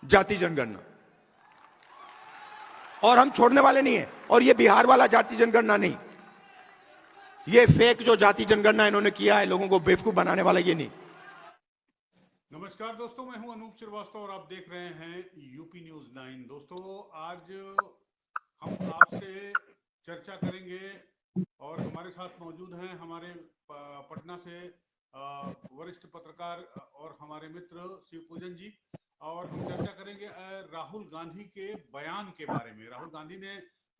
जाति जनगणना, और हम छोड़ने वाले नहीं है। और ये बिहार वाला जाति जनगणना नहीं, ये फेक जो जाति जनगणना इन्होंने किया है लोगों को बेवकूफ बनाने वाला, ये नहीं। नमस्कार दोस्तों, मैं हूं अनूप श्रीवास्तव और आप देख रहे हैं यूपी न्यूज 9। दोस्तों, आज हम आपसे चर्चा करेंगे और हमारे साथ मौजूद हैं हमारे पटना से वरिष्ठ पत्रकार और हमारे मित्र शिवपूजन जी, और हम चर्चा करेंगे राहुल गांधी के बयान के बारे में। राहुल गांधी ने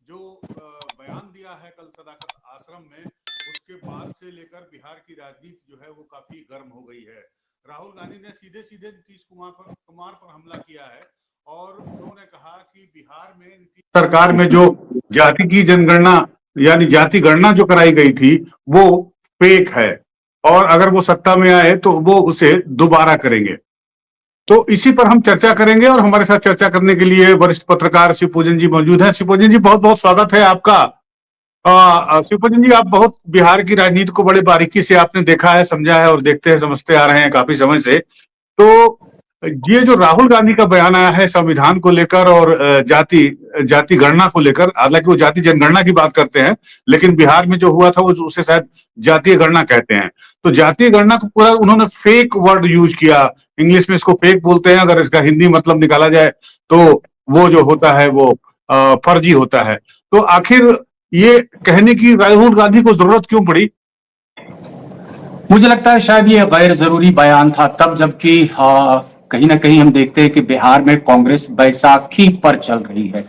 जो बयान दिया है कल सदाकत आश्रम में, उसके बाद से लेकर बिहार की राजनीति जो है वो काफी गर्म हो गई है। राहुल गांधी ने सीधे सीधे नीतीश कुमार पर हमला किया है और उन्होंने कहा कि बिहार में नीतीश सरकार में जो जाति की जनगणना यानी जाति गणना जो कराई गई थी वो फेक है, और अगर वो सत्ता में आए तो वो उसे दोबारा करेंगे। तो इसी पर हम चर्चा करेंगे और हमारे साथ चर्चा करने के लिए वरिष्ठ पत्रकार शिवपूजन जी मौजूद हैं। शिवपूजन जी, बहुत बहुत स्वागत है आपका। शिवपूजन जी, आप बहुत बिहार की राजनीति को बड़े बारीकी से आपने देखा है, समझा है और देखते हैं, समझते आ रहे हैं काफी समय से। तो ये जो राहुल गांधी का बयान आया है संविधान को लेकर और जाति गणना को लेकर, हालांकि वो जाति जनगणना की बात करते हैं, लेकिन बिहार में जो हुआ था वो उसे शायद जातीय गणना कहते हैं। तो जातीय गणना को पूरा उन्होंने फेक वर्ड यूज किया, इंग्लिश में इसको फेक बोलते हैं, अगर इसका हिंदी मतलब निकाला जाए तो वो जो होता है वो फर्जी होता है। तो आखिर ये कहने की राहुल गांधी को जरूरत क्यों पड़ी? मुझे लगता है शायद ये गैर जरूरी बयान था तब, जबकि कहीं ना कहीं हम देखते हैं कि बिहार में कांग्रेस बैसाखी पर चल रही है।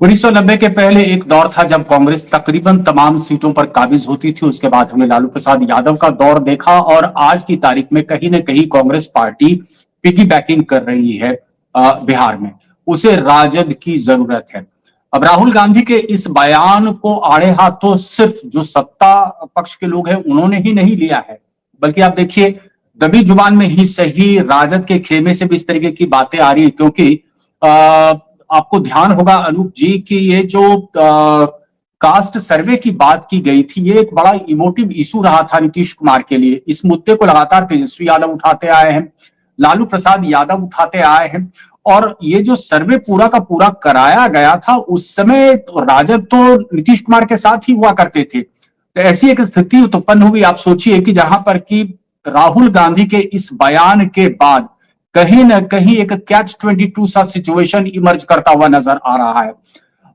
1990 के पहले एक दौर था जब कांग्रेस तकरीबन तमाम सीटों पर काबिज होती थी। उसके बाद हमने लालू प्रसाद यादव का दौर देखा और आज की तारीख में कहीं ना कहीं कांग्रेस पार्टी पिगी बैकिंग कर रही है बिहार में। उसे राजद की जरूरत है। अब राहुल गांधी के इस बयान को आड़े हाथों सिर्फ जो सत्ता पक्ष के लोग हैं उन्होंने ही नहीं लिया है, बल्कि आप देखिए दबी जुबान में ही सही राजद के खेमे से भी इस तरीके की बातें आ रही है। क्योंकि आपको ध्यान होगा अनूप जी कि ये जो कास्ट सर्वे की बात की गई थी, ये एक बड़ा इमोटिव इशू रहा था नीतीश कुमार के लिए। इस मुद्दे को लगातार तेजस्वी यादव उठाते आए हैं, लालू प्रसाद यादव उठाते आए हैं, और ये जो सर्वे पूरा का पूरा कराया गया था उस समय तो राजद तो नीतीश कुमार के साथ ही हुआ करते थे। तो ऐसी एक स्थिति उत्पन्न हुई, आप सोचिए कि जहां पर कि राहुल गांधी के इस बयान के बाद कहीं ना कहीं एक कैच 22 सा सिचुएशन इमर्ज करता हुआ नजर आ रहा है।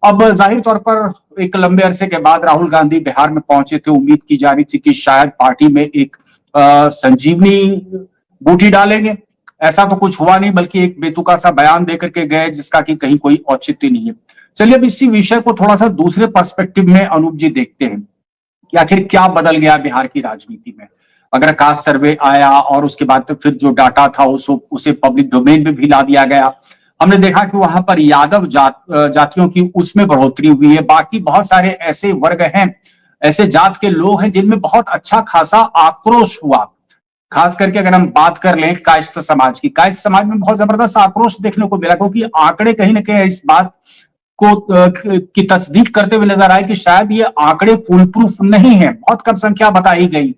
अब जाहिर तौर पर एक लंबे अरसे के बाद राहुल गांधी बिहार में पहुंचे थे। उम्मीद की जा रही थी कि शायद पार्टी में एक संजीवनी बूटी डालेंगे। ऐसा तो कुछ हुआ नहीं, बल्कि एक बेतुका सा बयान देकर के गए जिसका कि कहीं कोई औचित्य नहीं है। चलिए अब इसी विषय को थोड़ा सा दूसरे पर्सपेक्टिव में अनूप जी देखते हैं कि आखिर क्या बदल गया बिहार की राजनीति में। अगर कास्ट सर्वे आया और उसके बाद तो फिर जो डाटा था उसे पब्लिक डोमेन में भी ला दिया गया। हमने देखा कि वहां पर यादव जातियों की उसमें बढ़ोतरी हुई है। बाकी बहुत सारे ऐसे वर्ग हैं, ऐसे जात के लोग हैं जिनमें बहुत अच्छा खासा आक्रोश हुआ। खास करके अगर हम बात कर लें कायस्थ समाज की, कायस्थ समाज में बहुत जबरदस्त आक्रोश देखने को मिला, क्योंकि आंकड़े कहीं ना कहीं इस बात को की तस्दीक करते हुए नजर आए कि शायद ये आंकड़े फुल प्रूफ नहीं है, बहुत कम संख्या बताई गई।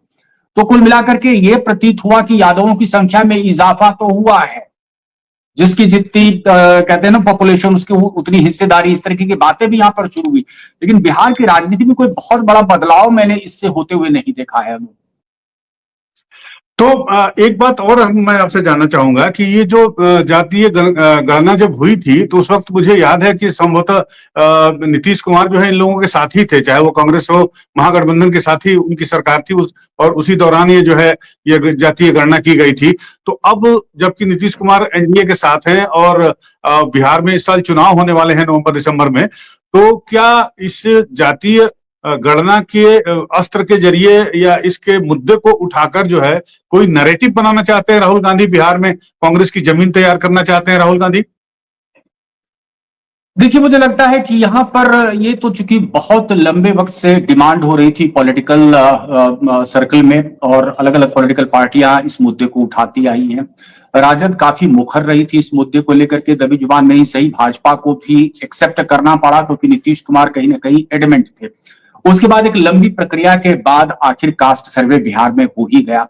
तो कुल मिलाकर के ये प्रतीत हुआ कि यादवों की संख्या में इजाफा तो हुआ है, जिसकी जितनी कहते हैं ना पॉपुलेशन, उसकी उतनी हिस्सेदारी, इस तरीके की बातें भी यहां पर शुरू हुई। लेकिन बिहार की राजनीति में कोई बहुत बड़ा बदलाव मैंने इससे होते हुए नहीं देखा है। तो एक बात और मैं आपसे जानना चाहूंगा कि ये जो जातीय गणना जब हुई थी तो उस वक्त मुझे याद है कि संभवतः नीतीश कुमार जो है इन लोगों के साथ ही थे, चाहे वो कांग्रेस हो, महागठबंधन के साथ ही उनकी सरकार थी और उसी दौरान ये जो है ये जातीय गणना की गई थी। तो अब जबकि नीतीश कुमार एनडीए के साथ हैं और बिहार में इस साल चुनाव होने वाले हैं नवंबर दिसंबर में, तो क्या इस जातीय गणना के अस्त्र के जरिए या इसके मुद्दे को उठाकर जो है कोई नैरेटिव बनाना चाहते हैं राहुल गांधी? बिहार में कांग्रेस की जमीन तैयार करना चाहते हैं राहुल गांधी? देखिए, मुझे लगता है कि यहाँ पर ये तो चूंकि बहुत लंबे वक्त से डिमांड हो रही थी पॉलिटिकल सर्कल में, और अलग अलग पॉलिटिकल पार्टियां इस मुद्दे को उठाती आई हैं। राजद काफी मुखर रही थी इस मुद्दे को लेकर के, दबी जुबान में ही सही भाजपा को भी एक्सेप्ट करना पड़ा क्योंकि नीतीश कुमार कहीं ना कहीं एडमेंट थे। उसके बाद एक लंबी प्रक्रिया के बाद आखिर कास्ट सर्वे बिहार में हो ही गया।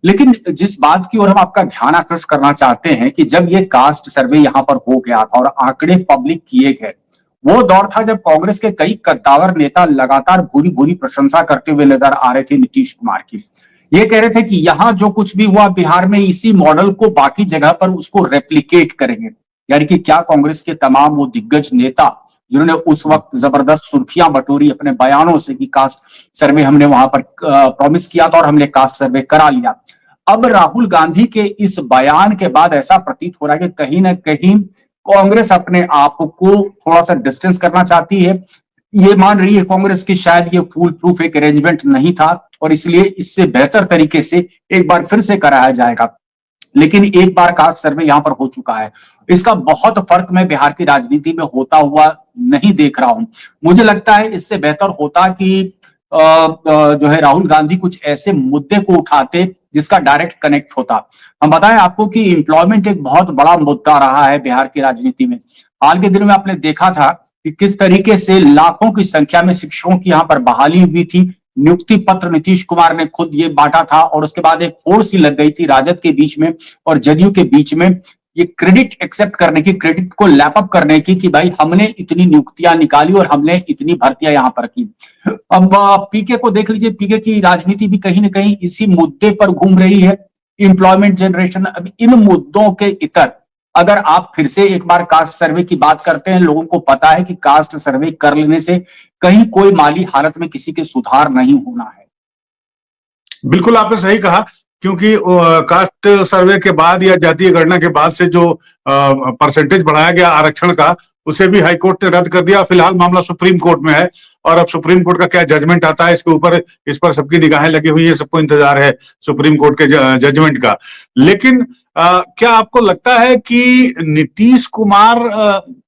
लेकिन जिस बात की ओर हम आपका ध्यान आकृष्ट करना चाहते हैं कि जब ये कास्ट सर्वे यहां पर हो गया था और आंकड़े पब्लिक किए गए, वो दौर था जब कांग्रेस के कई कद्दावर नेता लगातार भूरी भूरी प्रशंसा करते हुए नजर आ रहे थे नीतीश कुमार की। ये कह रहे थे कि यहां जो कुछ भी हुआ बिहार में इसी मॉडल को बाकी जगह पर उसको रेप्लिकेट करेंगे। यानी कि क्या कांग्रेस के तमाम वो दिग्गज नेता जिन्होंने उस वक्त जबरदस्त सुर्खियां बटोरी अपने बयानों से कि कास्ट सर्वे हमने वहां पर प्रॉमिस किया था और हमने कास्ट सर्वे करा लिया, अब राहुल गांधी के इस बयान के बाद ऐसा प्रतीत हो रहा है कि कहीं ना कहीं कांग्रेस अपने आप को थोड़ा सा डिस्टेंस करना चाहती है। ये मान रही है कांग्रेस की शायद ये फूल प्रूफ एक अरेंजमेंट नहीं था और इसलिए इससे बेहतर तरीके से एक बार फिर से कराया जाएगा। लेकिन एक बार कास्ट सर्वे यहां पर हो चुका है, इसका बहुत फर्क मैं बिहार की राजनीति में होता हुआ नहीं देख रहा हूं। मुझे लगता है इससे बेहतर होता कि जो है राहुल गांधी कुछ ऐसे मुद्दे को उठाते जिसका डायरेक्ट कनेक्ट होता। हम बताएं आपको कि एम्प्लॉयमेंट एक बहुत बड़ा मुद्दा रहा है बिहार की राजनीति में। हाल के दिनों में आपने देखा था कि किस तरीके से लाखों की संख्या में शिक्षकों की यहां पर बहाली हुई थी। नियुक्ति पत्र नीतीश कुमार ने खुद ये बांटा था और उसके बाद एक होड़ सी लग गई थी राजद के बीच में और जदयू के बीच में, ये क्रेडिट एक्सेप्ट करने की, क्रेडिट को लैपअप करने की कि भाई हमने इतनी नियुक्तियां निकाली और हमने इतनी भर्तियां यहां पर की। अब पीके को देख लीजिए, पीके की राजनीति भी कहीं ना कहीं इसी मुद्दे पर घूम रही है, एम्प्लॉयमेंट जनरेशन। अब इन मुद्दों के इतर अगर आप फिर से एक बार कास्ट सर्वे की बात करते हैं, लोगों को पता है कि कास्ट सर्वे कर लेने से कहीं कोई माली हालत में किसी के सुधार नहीं होना है। बिल्कुल आपने सही कहा, क्योंकि कास्ट सर्वे के बाद या जातीय गणना के बाद से जो परसेंटेज बढ़ाया गया आरक्षण का, उसे भी हाईकोर्ट ने रद्द कर दिया। फिलहाल मामला सुप्रीम कोर्ट में है और अब सुप्रीम कोर्ट का क्या जजमेंट आता है इसके ऊपर, इस पर सबकी निगाहें लगी हुई है, सबको इंतजार है सुप्रीम कोर्ट के जजमेंट का। लेकिन क्या आपको लगता है कि नीतीश कुमार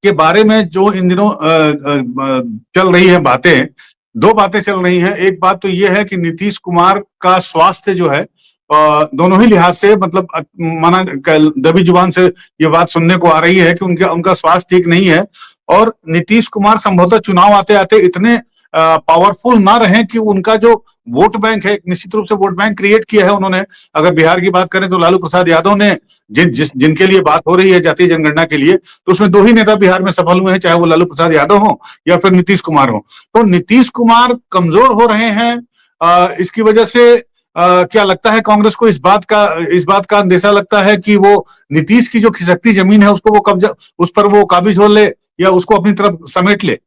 के बारे में जो इन दिनों चल रही है बातें, दो बातें चल रही हैं। एक बात तो यह है कि नीतीश कुमार का स्वास्थ्य जो है दोनों ही लिहाज से, मतलब माना दबी जुबान से ये बात सुनने को आ रही है कि उनका स्वास्थ्य ठीक नहीं है और नीतीश कुमार संभवतः चुनाव आते आते इतने पावरफुल ना रहे कि उनका जो वोट बैंक है, निश्चित रूप से वोट बैंक क्रिएट किया है उन्होंने। अगर बिहार की बात करें तो लालू प्रसाद यादव ने जिनके लिए बात हो रही है जातीय जनगणना के लिए, तो उसमें दो ही नेता बिहार में सफल हुए हैं, चाहे वो लालू प्रसाद यादव हो या फिर नीतीश कुमार हो। तो नीतीश कुमार कमजोर हो रहे हैं। इसकी वजह से क्या लगता है कांग्रेस को, इस बात का अंदेशा लगता है कि वो नीतीश की जो खिसकती जमीन है उसको वो कब्जा, उस पर वो काबिज हो ले या उसको अपनी तरफ समेट ले?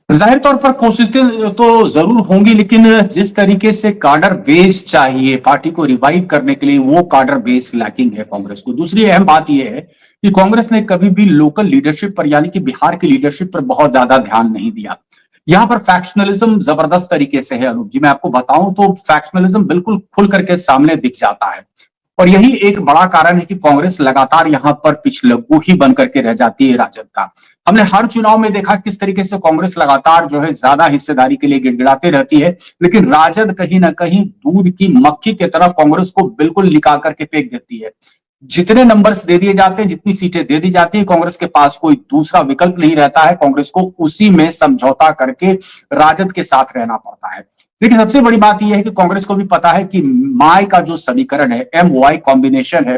जाहिर तौर पर कोशिशें तो जरूर होंगी, लेकिन जिस तरीके से कार्डर बेस चाहिए पार्टी को रिवाइव करने के लिए, वो कार्डर बेस लैकिंग है कांग्रेस को। दूसरी अहम बात यह है कि कांग्रेस ने कभी भी लोकल लीडरशिप पर, यानी कि बिहार की लीडरशिप पर बहुत ज्यादा ध्यान नहीं दिया। यहां पर फैक्शनलिज्म जबरदस्त तरीके से है। अनूप जी, मैं आपको बताऊं तो फैक्शनलिज्म बिल्कुल खुल करके सामने दिख जाता है और यही एक बड़ा कारण है कि कांग्रेस लगातार यहां पर पिछलग्गू ही बन करके रह जाती है राजद का। हमने हर चुनाव में देखा किस तरीके से कांग्रेस लगातार जो है ज्यादा हिस्सेदारी के लिए गिड़गिड़ाते रहती है, लेकिन राजद कहीं ना कहीं दूध की मक्खी की तरह कांग्रेस को बिल्कुल निकाल करके फेंक देती है। जितने नंबर्स दे दिए जाते हैं, जितनी सीटें दे दी जाती है, कांग्रेस के पास कोई दूसरा विकल्प नहीं रहता है, कांग्रेस को उसी में समझौता करके राजद के साथ रहना पड़ता है। देखिए, सबसे बड़ी बात यह है कि कांग्रेस को भी पता है कि माय का जो समीकरण है, MY कॉम्बिनेशन है,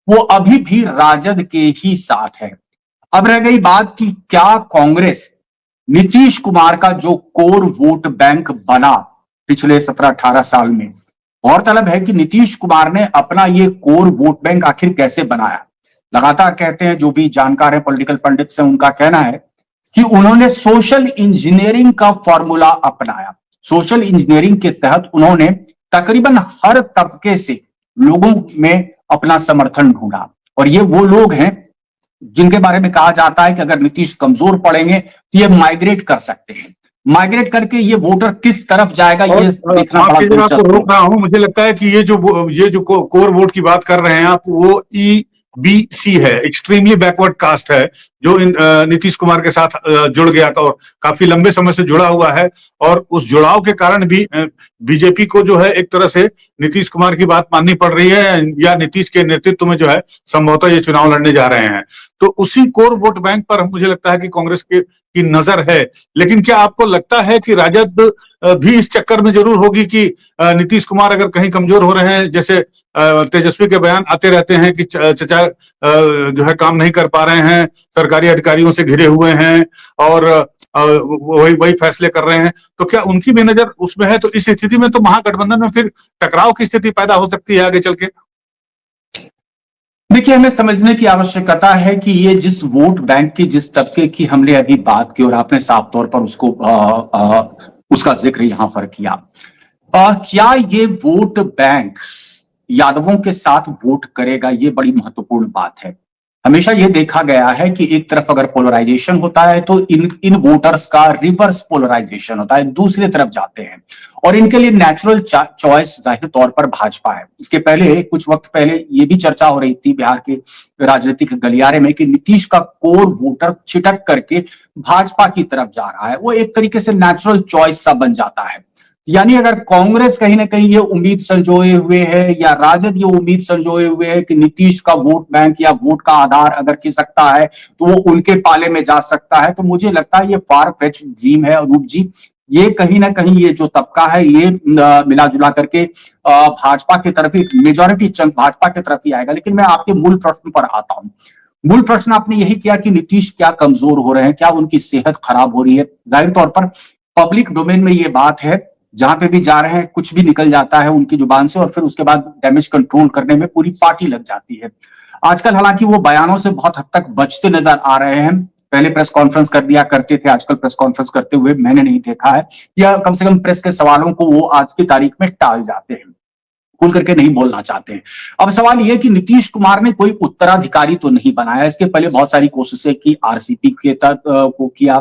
वो अभी भी राजद के ही साथ है। अब रह गई बात कि क्या कांग्रेस नीतीश कुमार का जो कोर वोट बैंक बना पिछले 17-18 साल में, गौरतलब है कि नीतीश कुमार ने अपना ये कोर वोट बैंक आखिर कैसे बनाया। लगातार कहते हैं, जो भी जानकार है, पॉलिटिकल पंडित हैं, उनका कहना है कि उन्होंने सोशल इंजीनियरिंग का फॉर्मूला अपनाया। सोशल इंजीनियरिंग के तहत उन्होंने तकरीबन हर तबके से लोगों में अपना समर्थन ढूंढा और ये वो लोग हैं जिनके बारे में कहा जाता है कि अगर नीतीश कमजोर पड़ेंगे तो ये माइग्रेट कर सकते हैं। माइग्रेट करके ये वोटर किस तरफ जाएगा, ये देखना बड़ा दिलचस्प रोक रहा हूं। मुझे लगता है कि ये जो कोर वोट की बात कर रहे हैं आप, वो EBC है, एक्सट्रीमली बैकवर्ड कास्ट है, जो नीतीश कुमार के साथ जुड़ गया और काफी लंबे समय से जुड़ा हुआ है और उस जुड़ाव के कारण भी बीजेपी को जो है एक तरह से नीतीश कुमार की बात माननी पड़ रही है या नीतीश के नेतृत्व में जो है संभवतः ये चुनाव लड़ने जा रहे हैं। तो उसी कोर वोट बैंक पर मुझे लगता है कि कांग्रेस की नजर है। लेकिन क्या आपको लगता है कि राजद भी इस चक्कर में जरूर होगी कि नीतीश कुमार अगर कहीं कमजोर हो रहे हैं, जैसे तेजस्वी के बयान आते रहते हैं कि चचा जो है काम नहीं कर पा रहे हैं, सरकारी अधिकारियों से घिरे हुए हैं और वही वही फैसले कर रहे हैं, तो क्या उनकी भी नजर उसमें है? तो इस स्थिति में तो महागठबंधन में फिर टकराव की स्थिति पैदा हो सकती है आगे चल के। देखिए, हमें समझने की आवश्यकता है कि ये जिस वोट बैंक की, जिस तबके की हमने अभी बात की और आपने साफ तौर पर उसको उसका जिक्र यहां पर किया, क्या ये वोट बैंक यादवों के साथ वोट करेगा? ये बड़ी महत्वपूर्ण बात है। हमेशा ये देखा गया है कि एक तरफ अगर पोलराइजेशन होता है तो इन वोटर्स का रिवर्स पोलराइजेशन होता है, दूसरी तरफ जाते हैं, और इनके लिए नेचुरल चॉइस जाहिर तौर पर भाजपा है। इसके पहले, कुछ वक्त पहले, ये भी चर्चा हो रही थी बिहार के राजनीतिक गलियारे में कि नीतीश का कोर वोटर छिटक करके भाजपा की तरफ जा रहा है। वो एक तरीके से नेचुरल चॉइस सा बन जाता है। यानी अगर कांग्रेस कहीं ना कहीं ये उम्मीद संजोए हुए है या राजद ये उम्मीद संजोए हुए है कि नीतीश का वोट बैंक या वोट का आधार अगर खिसकता है तो वो उनके पाले में जा सकता है, तो मुझे लगता है ये फार फेच ड्रीम है अनूप जी। ये कहीं ना कहीं ये जो तबका है ये मिला जुला करके भाजपा की तरफ ही, मेजोरिटी चंक भाजपा की तरफ ही आएगा। लेकिन मैं आपके मूल प्रश्न पर आता हूं। मूल प्रश्न आपने यही किया कि नीतीश क्या कमजोर हो रहे हैं, क्या उनकी सेहत खराब हो रही है। जाहिर तौर पर पब्लिक डोमेन में ये बात है, जहां पे भी जा रहे हैं कुछ भी निकल जाता है उनकी जुबान से और फिर उसके बाद डैमेज कंट्रोल करने में पूरी पार्टी लग जाती है। आजकल हालांकि वो बयानों से बहुत हद तक बचते नजर आ रहे हैं। पहले प्रेस कॉन्फ्रेंस कर दिया करते थे, आजकल प्रेस कॉन्फ्रेंस करते हुए मैंने नहीं देखा है, या कम से कम प्रेस के सवालों को वो आज की तारीख में टाल जाते हैं, खुल करके नहीं बोलना चाहते हैं। अब सवाल यह कि नीतीश कुमार ने कोई उत्तराधिकारी तो नहीं बनाया। इसके पहले बहुत सारी कोशिशें की, आरसीपी के तहत को किया,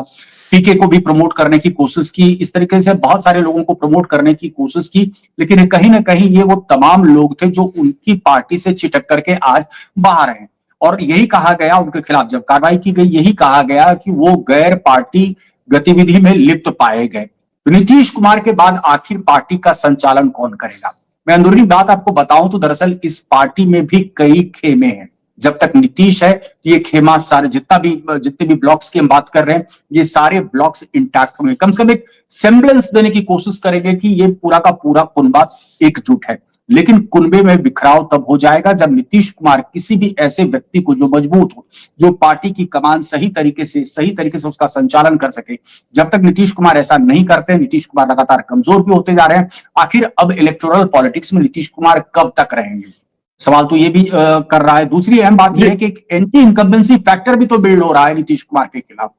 पीके को भी प्रमोट करने की कोशिश की, इस तरीके से बहुत सारे लोगों को प्रमोट करने की कोशिश की, लेकिन कहीं ना कहीं ये वो तमाम लोग थे जो उनकी पार्टी से चिटक करके आज बाहर हैं। और यही कहा गया उनके खिलाफ जब कार्रवाई की गई, यही कहा गया कि वो गैर पार्टी गतिविधि में लिप्त पाए गए। तो नीतीश कुमार के बाद आखिर पार्टी का संचालन कौन करेगा? मैं अंदरूनी बात आपको बताऊं तो दरअसल इस पार्टी में भी कई खेमे हैं। जब तक नीतीश है ये खेमा सारे जितने भी ब्लॉक्स की हम बात कर रहे हैं, ये सारे ब्लॉक्स इंटैक्ट होंगे। कम से कम एक सेम्बलेंस देने की कोशिश करेंगे कि ये पूरा का पूरा कुनबा एकजुट है। लेकिन कुनबे में बिखराव तब हो जाएगा जब नीतीश कुमार किसी भी ऐसे व्यक्ति को जो मजबूत हो, जो पार्टी की कमान सही तरीके से उसका संचालन कर सके। जब तक नीतीश कुमार ऐसा नहीं करते, नीतीश कुमार लगातार कमजोर भी होते जा रहे हैं। आखिर अब इलेक्टोरल पॉलिटिक्स में नीतीश कुमार कब तक रहेंगे, सवाल तो ये भी कर रहा है। दूसरी अहम बात यह है कि एक एंटी इनकम्बेंसी फैक्टर भी तो बिल्ड हो रहा है नीतीश कुमार के खिलाफ।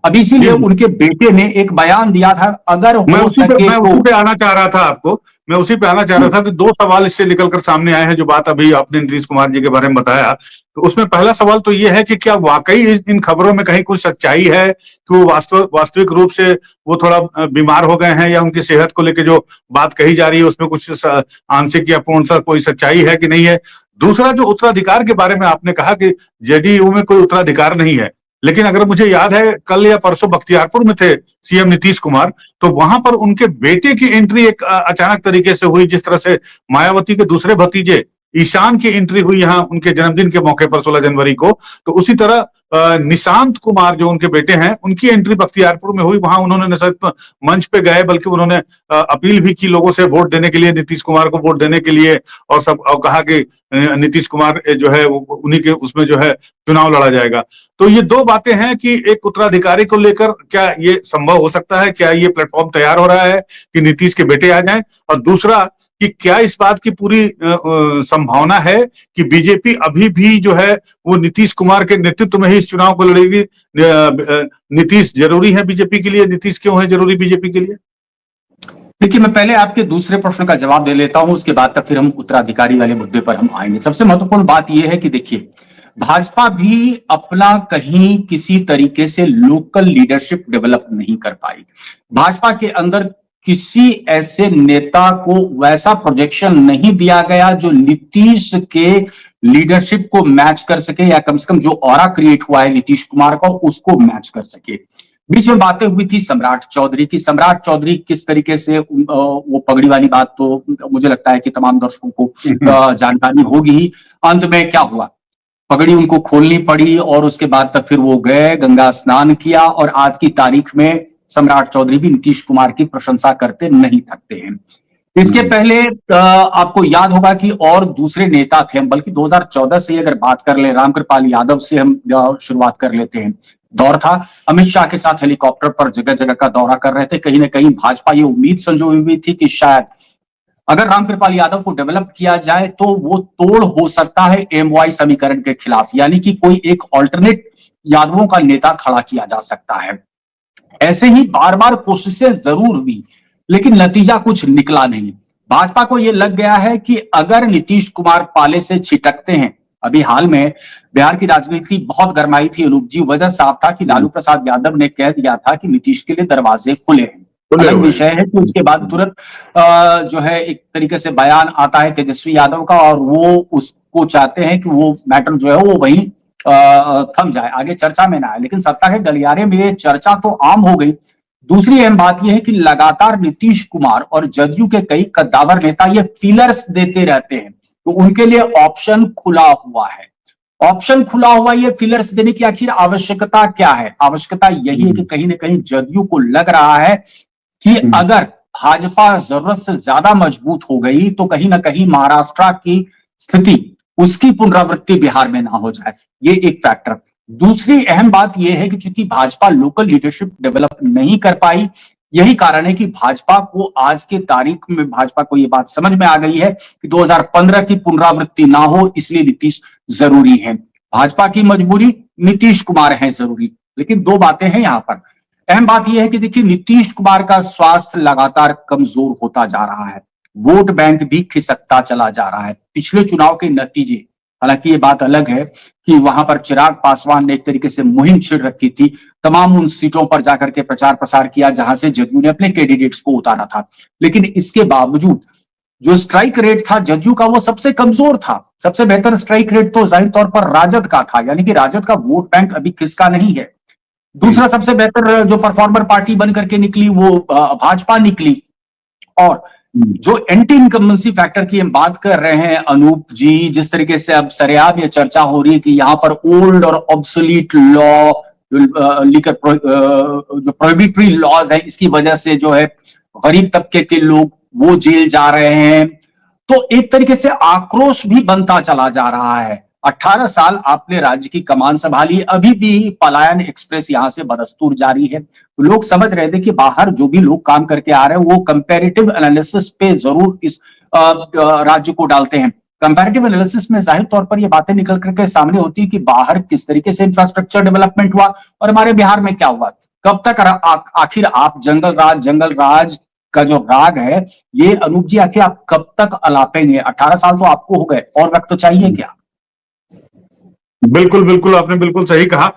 अभी इसीलिए उनके बेटे ने एक बयान दिया था, अगर हो सके मैं उसी पे आना चाह रहा था आपको, मैं उसी पे आना चाह रहा था कि दो सवाल इससे निकलकर सामने आए हैं। जो बात अभी आपने नीतीश कुमार जी के बारे में बताया, तो उसमें पहला सवाल तो ये है कि क्या वाकई इन खबरों में कहीं कुछ सच्चाई है कि वो वास्तविक रूप से वो थोड़ा बीमार हो गए हैं, या उनकी सेहत को लेकर जो बात कही जा रही है उसमें कुछ आंशिक या पूर्णतः कोई सच्चाई है कि नहीं है। दूसरा, जो उत्तराधिकार के बारे में आपने कहा कि जेडीयू में कोई उत्तराधिकार नहीं है, लेकिन अगर मुझे याद है कल या परसों बख्तियारपुर में थे सीएम नीतीश कुमार, तो वहां पर उनके बेटे की एंट्री एक अचानक तरीके से हुई, जिस तरह से मायावती के दूसरे भतीजे ईशान की एंट्री हुई यहाँ उनके जन्मदिन के मौके पर 16 जनवरी को, तो उसी तरह निशांत कुमार जो उनके बेटे हैं उनकी एंट्री बख्तियारपुर में हुई। वहां उन्होंने न सिर्फ मंच पे गए बल्कि उन्होंने अपील भी की लोगों से वोट देने के लिए, नीतीश कुमार को वोट देने के लिए, और कहा कि नीतीश कुमार जो है उन्हीं के उसमें जो है चुनाव लड़ा जाएगा। तो ये दो बातें हैं कि एक उत्तराधिकारी को लेकर क्या ये संभव हो सकता है, क्या ये प्लेटफॉर्म तैयार हो रहा है कि नीतीश के बेटे आ जाएं, और दूसरा कि क्या इस बात की पूरी संभावना है कि बीजेपी अभी भी जो है वो नीतीश कुमार के नेतृत्व में ही इस चुनाव को लड़ेगी। नीतीश जरूरी है बीजेपी के लिए, नीतीश क्यों है जरूरी बीजेपी के लिए? देखिए, मैं पहले आपके दूसरे प्रश्न का जवाब दे लेता हूं, उसके बाद तक फिर हम उत्तराधिकारी वाले मुद्दे पर हम आएंगे। सबसे महत्वपूर्ण बात यह है कि देखिए, भाजपा भी अपना कहीं किसी तरीके से लोकल लीडरशिप डेवलप नहीं कर पाई। भाजपा के अंदर किसी ऐसे नेता को वैसा प्रोजेक्शन नहीं दिया गया जो नीतीश के लीडरशिप को मैच कर सके, या कम से कम जो ऑरा क्रिएट हुआ है नीतीश कुमार का उसको मैच कर सके। बीच में बातें हुई थी सम्राट चौधरी की। सम्राट चौधरी किस तरीके से वो पगड़ी वाली बात तो मुझे लगता है कि तमाम दर्शकों को जानकारी होगी ही। अंत में क्या हुआ, पगड़ी उनको खोलनी पड़ी और उसके बाद तक फिर वो गए, गंगा स्नान किया, और आज की तारीख में सम्राट चौधरी भी नीतीश कुमार की प्रशंसा करते नहीं थकते हैं। इसके पहले आपको याद होगा कि और दूसरे नेता थे, हम बल्कि 2014 से अगर बात कर ले, रामकृपाल यादव से हम शुरुआत कर लेते हैं। दौर था, अमित शाह के साथ हेलीकॉप्टर पर जगह जगह का दौरा कर रहे थे। कहीं ना कहीं भाजपा ये उम्मीद संजोई हुई थी कि शायद अगर रामकृपाल यादव को डेवलप किया जाए तो वो तोड़ हो सकता है एमवाई समीकरण के खिलाफ, यानी कि कोई एक ऑल्टरनेट यादवों का नेता खड़ा किया जा सकता है। ऐसे ही बार बार कोशिशें जरूर हुई, लेकिन नतीजा कुछ निकला नहीं। भाजपा को यह लग गया है कि अगर नीतीश कुमार पाले से छिटकते हैं, अभी हाल में बिहार की राजनीति बहुत गरमाई थी अनूप जी, वजह साफ था कि लालू प्रसाद यादव ने कह दिया था कि नीतीश के लिए दरवाजे खुले हैं। अलग विषय है कि उसके बाद तुरंत जो है एक तरीके से बयान आता है तेजस्वी यादव का, और वो उसको चाहते हैं कि वो मैटर जो है वो वहीं थम जाए, आगे चर्चा में ना आए। लेकिन सत्ता के गलियारे में ये चर्चा तो आम हो गई। दूसरी अहम बात यह है कि लगातार नीतीश कुमार और जदयू के कई कद्दावर नेता ये फीलर्स देते रहते हैं, तो उनके लिए ऑप्शन खुला हुआ है। ऑप्शन खुला हुआ ये फीलर्स देने की आखिर आवश्यकता क्या है? आवश्यकता यही है कि कहीं ना कहीं जदयू को लग रहा है कि अगर भाजपा जरूरत से ज्यादा मजबूत हो गई तो कहीं ना कहीं महाराष्ट्र की स्थिति, उसकी पुनरावृत्ति बिहार में ना हो जाए। ये एक फैक्टर। दूसरी अहम बात यह है कि चूंकि भाजपा लोकल लीडरशिप डेवलप नहीं कर पाई, यही कारण है कि भाजपा को आज के तारीख में भाजपा को यह बात समझ में आ गई है कि 2015 की पुनरावृत्ति ना हो, इसलिए नीतीश जरूरी है। भाजपा की मजबूरी, नीतीश कुमार है जरूरी। लेकिन दो बातें हैं यहां पर। अहम बात यह है कि देखिए, नीतीश कुमार का स्वास्थ्य लगातार कमजोर होता जा रहा है, वोट बैंक भी खिसकता चला जा रहा है। पिछले चुनाव के नतीजे, हालांकि ये बात अलग है कि वहां पर चिराग पासवान ने एक तरीके से मुहिम छिड़ रखी थी, तमाम उन सीटों पर जाकर के प्रचार प्रसार किया जहां से जदयू ने अपने कैंडिडेट्स को उतारा था। लेकिन इसके बावजूद जो स्ट्राइक रेट था जदयू का, वो सबसे कमजोर था। सबसे बेहतर स्ट्राइक रेट तो जाहिर तौर पर राजद का था, यानी कि राजद का वोट बैंक अभी खिसका नहीं है। दूसरा सबसे बेहतर जो परफॉर्मर पार्टी बन करके निकली वो भाजपा निकली। और जो एंटी इनकम्बेंसी फैक्टर की हम बात कर रहे हैं अनूप जी, जिस तरीके से अब सरेआम ये चर्चा हो रही है कि यहां पर ओल्ड और ऑब्सोलीट लॉ लेकर जो प्रोहिबिटरी लॉज है, इसकी वजह से जो है गरीब तबके के लोग वो जेल जा रहे हैं, तो एक तरीके से आक्रोश भी बनता चला जा रहा है। 18 साल आपने राज्य की कमान संभाली, अभी भी पलायन एक्सप्रेस यहां से बदस्तूर जारी है। तो लोग समझ रहे थे कि बाहर जो भी लोग काम करके आ रहे हैं वो कंपैरेटिव एनालिसिस पे जरूर इस राज्य को डालते हैं। कंपैरेटिव एनालिसिस में जाहिर तौर पर ये बातें निकल करके सामने होती है कि बाहर किस तरीके से इंफ्रास्ट्रक्चर डेवलपमेंट हुआ और हमारे बिहार में क्या हुआ। कब तक आखिर आप जंगल राज का जो राग है ये अनूप जी आखिर आप कब तक अलापेंगे? 18 साल तो आपको हो गए, और वक्त तो चाहिए क्या? बिल्कुल बिल्कुल, आपने बिल्कुल सही कहा।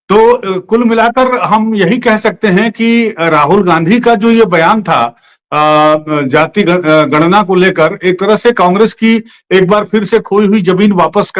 तो कुल मिलाकर हम यही कह सकते हैं कि राहुल गांधी का जो ये बयान था जाति गणना को लेकर, एक तरह से कांग्रेस की एक बार फिर से खोई हुई जमीन वापस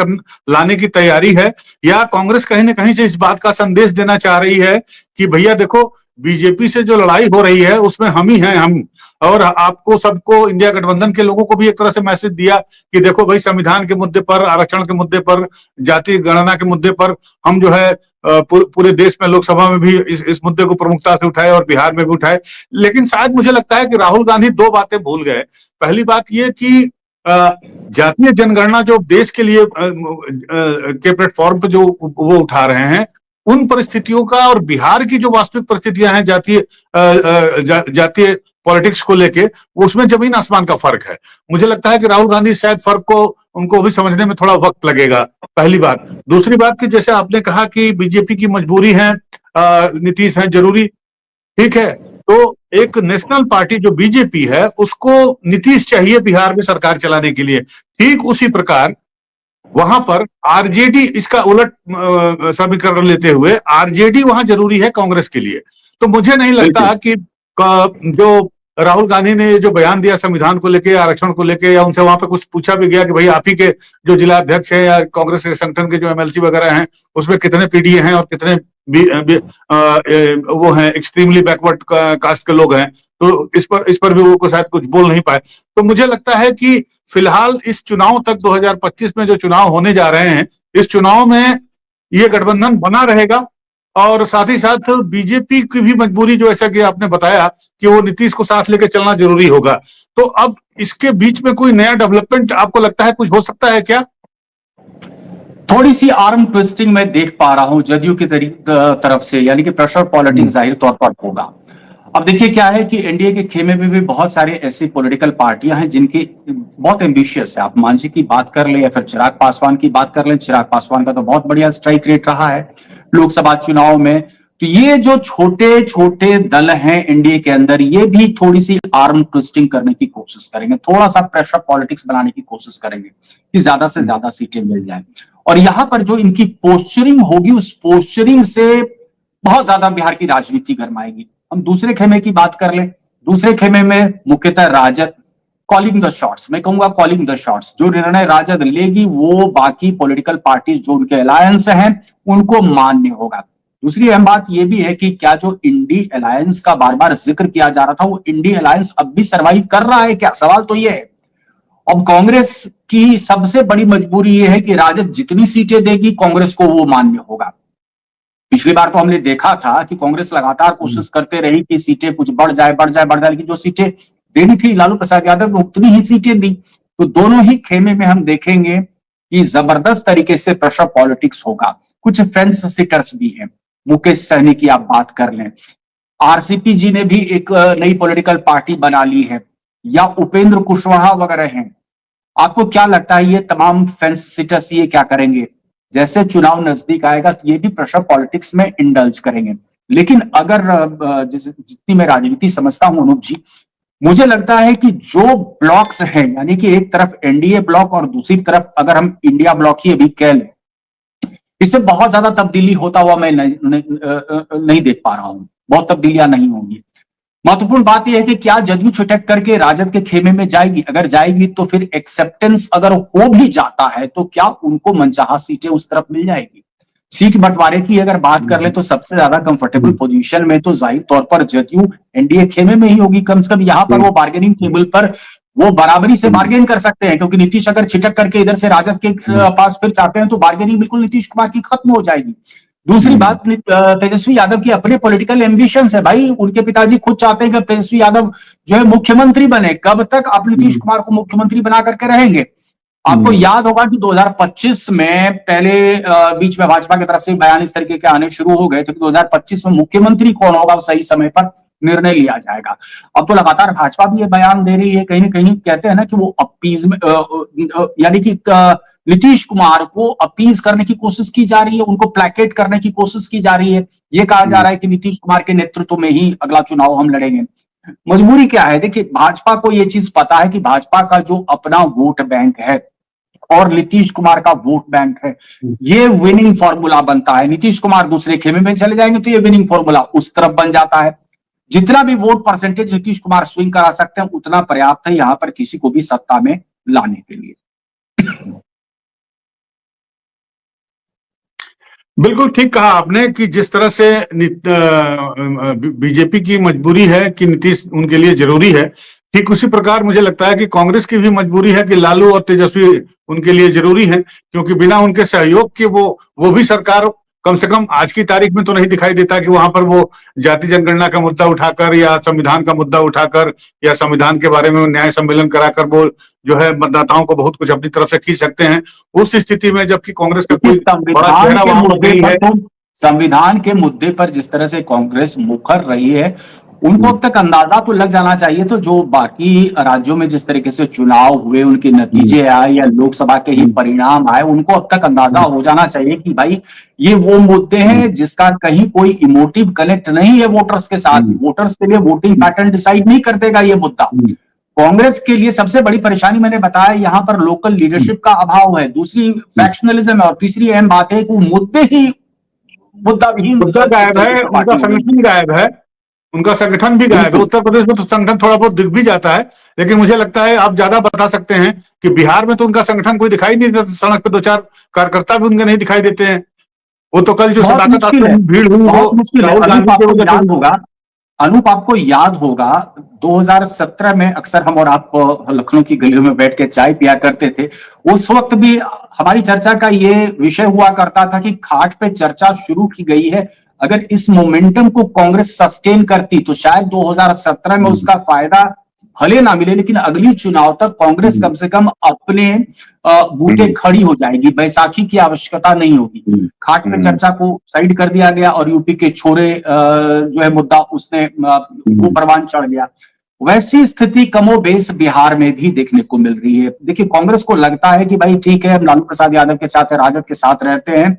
लाने की तैयारी है, या कांग्रेस कहीं ना कहीं से इस बात का संदेश देना चाह रही है कि भैया देखो, बीजेपी से जो लड़ाई हो रही है उसमें हम ही हैं हम, और आपको सबको, इंडिया गठबंधन के लोगों को भी एक तरह से मैसेज दिया कि देखो भाई, संविधान के मुद्दे पर, आरक्षण के मुद्दे पर, जाति गणना के मुद्दे पर हम जो है पूरे देश में, लोकसभा में भी इस मुद्दे को प्रमुखता से उठाए और बिहार में भी उठाए। लेकिन शायद मुझे लगता है कि राहुल गांधी दो बातें भूल गए। पहली बात यह कि जातीय जनगणना जो देश के लिए के प्लेटफॉर्म पर जो वो उठा रहे हैं, उन परिस्थितियों का और बिहार की जो वास्तविक परिस्थितियां हैं जातीय पॉलिटिक्स को लेके, उसमें जमीन आसमान का फर्क है। मुझे लगता है कि राहुल गांधी शायद फर्क को उनको भी समझने में थोड़ा वक्त लगेगा, पहली बात। दूसरी बात कि जैसे आपने कहा कि बीजेपी की मजबूरी है, नीतीश है जरूरी, ठीक है, तो एक नेशनल पार्टी जो बीजेपी है उसको नीतीश चाहिए बिहार में सरकार चलाने के लिए। ठीक उसी प्रकार वहां पर आरजेडी, इसका उलट समीकरण लेते हुए आरजेडी वहां जरूरी है कांग्रेस के लिए। तो मुझे नहीं लगता कि जो राहुल गांधी ने जो बयान दिया संविधान को लेके, आरक्षण को लेके, या उनसे वहां पे कुछ पूछा भी गया कि भाई आप ही के जो जिला अध्यक्ष है या कांग्रेस के संगठन के जो एमएलसी वगैरह हैं उसमें कितने पीडीए हैं और कितने वो हैं एक्सट्रीमली बैकवर्ड कास्ट के लोग हैं, तो इस पर भी वो शायद कुछ बोल नहीं पाए। तो मुझे लगता है कि फिलहाल इस चुनाव तक, 2025 में जो चुनाव होने जा रहे हैं, इस चुनाव में ये गठबंधन बना रहेगा और साथ ही साथ बीजेपी की भी मजबूरी, जो ऐसा कि आपने बताया कि वो नीतीश को साथ लेकर चलना जरूरी होगा। तो अब इसके बीच में कोई नया डेवलपमेंट आपको लगता है कुछ हो सकता है क्या? थोड़ी सी आर्म ट्विस्टिंग मैं देख पा रहा हूं जदयू की तरफ से, यानी कि प्रेशर पॉलिटिक्स जाहिर तौर पर होगा। अब देखिए क्या है कि एनडीए के खेमे में भी बहुत सारे ऐसी पॉलिटिकल पार्टियां हैं जिनकी बहुत एम्बिशियस है। आप मांझी की बात कर लें या फिर चिराग पासवान की बात कर लें, चिराग पासवान का तो बहुत बढ़िया स्ट्राइक रेट रहा है लोकसभा चुनाव में। तो ये जो छोटे छोटे दल हैं एनडीए के अंदर, ये भी थोड़ी सी आर्म ट्विस्टिंग करने की कोशिश करेंगे, थोड़ा सा प्रेशर पॉलिटिक्स बनाने की कोशिश करेंगे कि ज्यादा से ज्यादा सीटें मिल जाए। और यहां पर जो इनकी पोस्चरिंग होगी, उस पोस्चरिंग से बहुत ज्यादा बिहार की राजनीति गरमाएगी। हम दूसरे खेमे की बात कर लें, दूसरे खेमे में मुख्यतः राजद कॉलिंग द शॉट्स, मैं कहूंगा कॉलिंग द शॉट्स। जो निर्णय राजद लेगी वो बाकी पॉलिटिकल पार्टी जो उनके अलायंस हैं उनको मान्य होगा। दूसरी अहम बात यह भी है कि क्या जो इंडी अलायंस का बार बार जिक्र किया जा रहा था, वो इंडी अलायंस अब भी सरवाइव कर रहा है क्या? सवाल तो यह है। अब कांग्रेस की सबसे बड़ी मजबूरी यह है कि राजद जितनी सीटें देगी कांग्रेस को वो मान्य होगा। पिछली बार तो हमने देखा था कि कांग्रेस लगातार कोशिश करते रही कि सीटें कुछ बढ़ जाए, लेकिन जो सीटें देनी थी लालू प्रसाद यादव ने उतनी ही सीटें दी। तो दोनों ही खेमे में हम देखेंगे कि जबरदस्त तरीके से प्रेशर पॉलिटिक्स होगा। कुछ फेंस सिटर्स भी हैं, मुकेश सहनी की आप बात कर लें, आरसीपी जी ने भी एक नई पॉलिटिकल पार्टी बना ली है, या उपेंद्र कुशवाहा वगैरह हैं। आपको क्या लगता है ये तमाम फेंस सिटर्स ये क्या करेंगे? जैसे चुनाव नजदीक आएगा तो ये भी प्रेशर पॉलिटिक्स में इंडल्ज करेंगे। लेकिन अगर जितनी मैं राजनीति समझता हूं अनूप जी, मुझे लगता है कि जो ब्लॉक्स हैं, यानी कि एक तरफ एनडीए ब्लॉक और दूसरी तरफ अगर हम इंडिया ब्लॉक ही अभी कह लें, इससे बहुत ज्यादा तब्दीली होता हुआ मैं नहीं देख पा रहा हूं। बहुत तब्दीलियां नहीं होंगी। महत्वपूर्ण बात यह है कि क्या जदयू छिटक करके राजद के खेमे में जाएगी? अगर जाएगी तो फिर एक्सेप्टेंस अगर हो भी जाता है तो क्या उनको मनचाहा सीटें उस तरफ मिल जाएगी? सीट बंटवारे की अगर बात कर ले तो सबसे ज्यादा कंफर्टेबल पोजीशन में तो जाहिर तौर पर जदयू एनडीए खेमे में ही होगी। कम से कम यहां पर वो बार्गेनिंग टेबल पर वो बराबरी से बार्गेन कर सकते हैं, क्योंकि नीतीश अगर छिटक करके इधर से राजद के पास फिर चाहते हैं तो बार्गेनिंग बिल्कुल नीतीश कुमार की खत्म हो जाएगी। दूसरी बात, तेजस्वी यादव की अपने पॉलिटिकल एम्बिशंस है भाई। उनके पिताजी खुद चाहते हैं कि तेजस्वी यादव जो है मुख्यमंत्री बने। कब तक आप नीतीश कुमार को मुख्यमंत्री बना करके रहेंगे? आपको याद होगा कि 2025 में पहले बीच में भाजपा की तरफ से बयान इस तरीके के आने शुरू हो गए थे कि 2025 में मुख्यमंत्री कौन होगा वो सही समय पर निर्णय लिया जाएगा। अब तो लगातार भाजपा भी ये बयान दे रही है, कहीं ना कहीं कहते हैं ना कि वो अपीज यानी कि नीतीश कुमार को अपीज करने की कोशिश की जा रही है, उनको प्लेकेट करने की कोशिश की जा रही है। ये कहा जा रहा है कि नीतीश कुमार के नेतृत्व में ही अगला चुनाव हम लड़ेंगे। मजबूरी क्या है? देखिए, भाजपा को यह चीज पता है कि भाजपा का जो अपना वोट बैंक है और नीतीश कुमार का वोट बैंक है, ये विनिंग फॉर्मूला बनता है। नीतीश कुमार दूसरे खेमे में चले जाएंगे तो ये विनिंग फॉर्मूला उस तरफ बन जाता है। जितना भी vote percentage Nitish Kumar swing करा सकते हैं उतना पर्याप्त है यहां पर किसी को भी सत्ता में लाने के लिए। बिल्कुल ठीक कहा आपने कि जिस तरह से बीजेपी की मजबूरी है कि नीतीश उनके लिए जरूरी है, ठीक उसी प्रकार मुझे लगता है कि कांग्रेस की भी मजबूरी है कि लालू और तेजस्वी उनके लिए जरूरी है, क्योंकि बिना उनके सहयोग के वो भी सरकार कम से कम आज की तारीख में तो नहीं दिखाई देता कि वहां पर वो जाति जनगणना का मुद्दा उठाकर या संविधान का मुद्दा उठाकर या संविधान के बारे में न्याय सम्मेलन कराकर वो जो है मतदाताओं को बहुत कुछ अपनी तरफ से खींच सकते हैं। उस स्थिति में जबकि कांग्रेस का कोई बड़ा चेहरा वहां पर नहीं है। संविधान के मुद्दे पर जिस तरह से कांग्रेस मुखर रही है, उनको अब तक अंदाजा तो लग जाना चाहिए। तो जो बाकी राज्यों में जिस तरीके से चुनाव हुए, उनके नतीजे आए या लोकसभा के ही परिणाम आए, उनको अब तक अंदाजा हो जाना चाहिए कि भाई ये वो मुद्दे हैं जिसका कहीं कोई इमोटिव कनेक्ट नहीं है वोटर्स के साथ। वोटर्स के लिए वोटिंग पैटर्न डिसाइड नहीं कर देगा ये मुद्दा। कांग्रेस के लिए सबसे बड़ी परेशानी मैंने बताया यहाँ पर लोकल लीडरशिप का अभाव है, दूसरी फैक्शनलिज्म है, और तीसरी अहम बात है कि वो मुद्दे ही मुद्दा गायब है, उनका संगठन गायब है, उनका संगठन भी गायब है। उत्तर प्रदेश में तो संगठन थोड़ा बहुत दिख भी जाता है, लेकिन मुझे लगता है आप ज्यादा बता सकते हैं कि बिहार में तो उनका संगठन कोई दिखाई नहीं देता। सड़क पे 2-4 कार्यकर्ता भी उनके नहीं दिखाई देते हैं। वो तो कल जो सदाकत भीड़ हुई वो राहुल गांधी के वजह से होगा। अनूप, आपको याद होगा 2017 में अक्सर हम और आप लखनऊ की गलियों में बैठ के चाय पिया करते थे। उस वक्त भी हमारी चर्चा का ये विषय हुआ करता था कि खाट पे चर्चा शुरू की गई है अगर इस मोमेंटम को कांग्रेस सस्टेन करती तो शायद 2017 में उसका फायदा भले ना मिले, लेकिन अगली चुनाव तक कांग्रेस कम से कम अपने बूते खड़ी हो जाएगी, बैसाखी की आवश्यकता नहीं होगी। खाट में चर्चा को साइड कर दिया गया और यूपी के छोरे जो है मुद्दा उसने वो परवान चढ़ गया। वैसी स्थिति कमोबेश बिहार में भी देखने को मिल रही है। देखिए, कांग्रेस को लगता है कि भाई ठीक है, हम लालू प्रसाद यादव के साथ, राजद के साथ रहते हैं,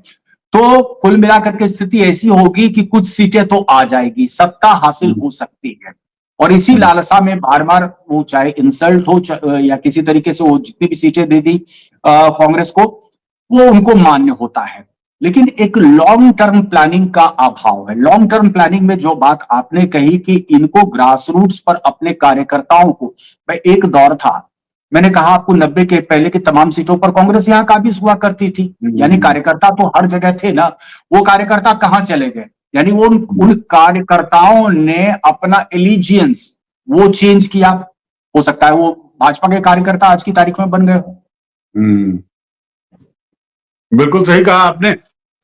तो कुल मिलाकर के स्थिति ऐसी होगी कि कुछ सीटें तो आ जाएगी, सत्ता हासिल हो सकती है। और इसी लालसा में बार बार वो चाहे इंसल्ट हो या किसी तरीके से वो जितनी भी सीटें दे दी कांग्रेस को, वो उनको मान्य होता है। लेकिन एक लॉन्ग टर्म प्लानिंग का अभाव है। लॉन्ग टर्म प्लानिंग में जो बात आपने कही कि इनको ग्रास रूट्स पर अपने कार्यकर्ताओं को, भाई एक दौर था, मैंने कहा आपको 90 के पहले की तमाम सीटों पर कांग्रेस यहां काबिज हुआ करती थी, यानी कार्यकर्ता तो हर जगह थे ना। वो कार्यकर्ता कहां चले गए? यानी वो उन कार्यकर्ताओं ने अपना एलिजियंस वो चेंज किया। हो सकता है वो भाजपा के कार्यकर्ता आज की तारीख में बन गए हो। बिल्कुल सही कहा आपने।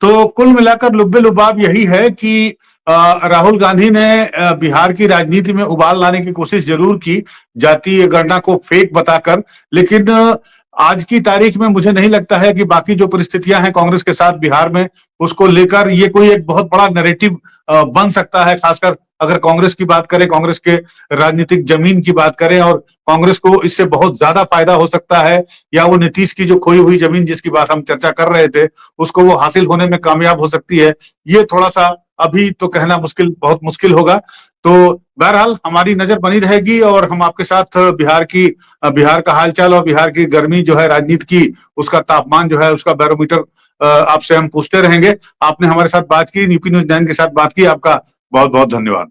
तो कुल मिलाकर लुब्बे लुबाब यही है कि राहुल गांधी ने बिहार की राजनीति में उबाल लाने की कोशिश जरूर की, जातीय गणना को फेक बताकर, लेकिन आज की तारीख में मुझे नहीं लगता है कि बाकी जो परिस्थितियां हैं कांग्रेस के साथ बिहार में, उसको लेकर ये कोई एक बहुत बड़ा नैरेटिव बन सकता है। खासकर अगर कांग्रेस की बात करें, कांग्रेस के राजनीतिक जमीन की बात करें, और कांग्रेस को इससे बहुत ज्यादा फायदा हो सकता है, या वो नीतीश की जो खोई हुई जमीन जिसकी बात हम चर्चा कर रहे थे, उसको वो हासिल होने में कामयाब हो सकती है। ये थोड़ा सा अभी तो कहना मुश्किल, बहुत मुश्किल होगा। तो बहरहाल हमारी नजर बनी रहेगी और हम आपके साथ बिहार का हालचाल और बिहार की गर्मी जो है राजनीति की, उसका तापमान जो है, उसका बैरोमीटर आपसे हम पूछते रहेंगे। आपने हमारे साथ बात की, यूपी न्यूज़ 9 के साथ बात की, आपका बहुत बहुत धन्यवाद।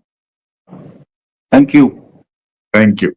Thank you. Thank you.